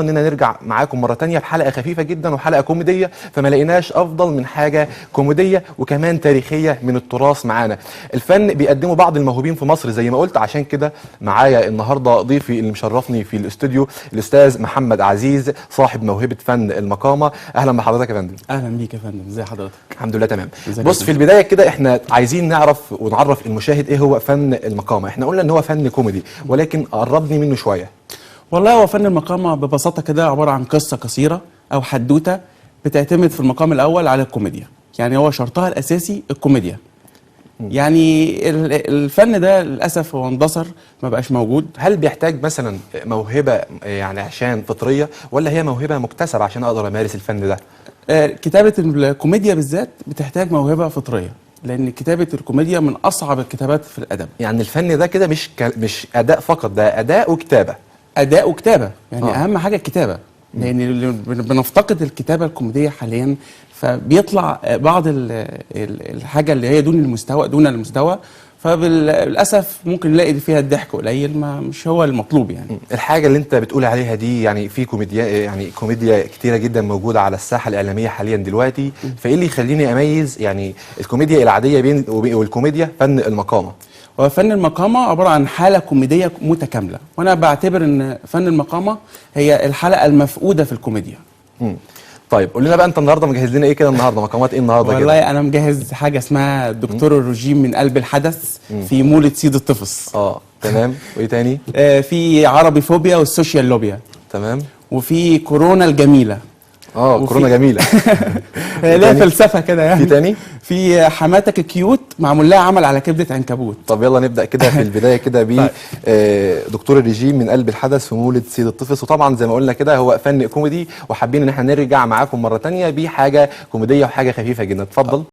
اننا نرجع معاكم مره تانية بحلقه خفيفه جدا وحلقه كوميديه، فما لقيناش افضل من حاجه كوميديه وكمان تاريخيه من التراث معانا. الفن بيقدمه بعض الموهوبين في مصر زي ما قلت، عشان كده معايا النهارده ضيفي اللي مشرفني في الاستوديو الاستاذ محمد عزيز صاحب موهبه فن المقامه. اهلا بحضرتك يا فندم. اهلا بيك يا فندم، ازي حضرتك؟ الحمد لله تمام. بص، في البدايه كده احنا عايزين نعرف ونعرف المشاهد ايه هو فن المقامه. احنا قلنا ان هو فن كوميدي، ولكن قربني منه شويه. والله هو فن المقامة ببساطة كده عبارة عن قصة قصيرة أو حدوتة بتعتمد في المقام الأول على الكوميديا، يعني هو شرطها الأساسي الكوميديا. يعني الفن ده للأسف هو اندثر، ما بقاش موجود. هل بيحتاج مثلا موهبه يعني عشان فطريه، ولا هي موهبه مكتسبه عشان اقدر امارس الفن ده؟ كتابة الكوميديا بالذات بتحتاج موهبة فطرية، لأن كتابة الكوميديا من أصعب الكتابات في الأدب. يعني الفن ده كده مش اداء فقط، ده اداء وكتابه. أداء وكتابة، يعني أهم حاجة الكتابة، لأن بنفتقد الكتابة الكوميدية حاليا، فبيطلع بعض الحاجة اللي هي دون المستوى، فللأسف ممكن نلاقي فيها الضحك قليل، ما مش هو المطلوب يعني. الحاجه اللي انت بتقول عليها دي يعني في كوميديا كتيره جدا موجوده على الساحه الاعلاميه حاليا دلوقتي، فايه اللي يخليني اميز يعني الكوميديا العاديه والكوميديا فن المقامه؟ هو فن المقامة عبارة عن حالة كوميدية متكاملة، وأنا بعتبر إن فن المقامة هي الحلقة المفقودة في الكوميديا. طيب قول لنا بقى، انت النهارده مجهز لنا ايه كده النهارده؟ مقامات ايه النهارده كده؟ والله أنا مجهز حاجة اسمها دكتور الرجيم من قلب الحدث في مولد سيد الطفس. تمام. وايه تاني؟ في عربي فوبيا والسوشيال لوبيا. تمام. وفي كورونا الجميلة. كورونا جميله. ليها فلسفه كده يعني. في تاني؟ في حماتك كيوت معمول لها عمل على كبده عنكبوت. طب يلا نبدا كده في البدايه كده ب دكتور الرجيم من قلب الحدث في مولد سيد الطفس. وطبعا زي ما قلنا كده هو فن كوميدي، وحابين ان احنا نرجع معاكم مره ثانيه بحاجه كوميديه وحاجه خفيفه جدا. اتفضل.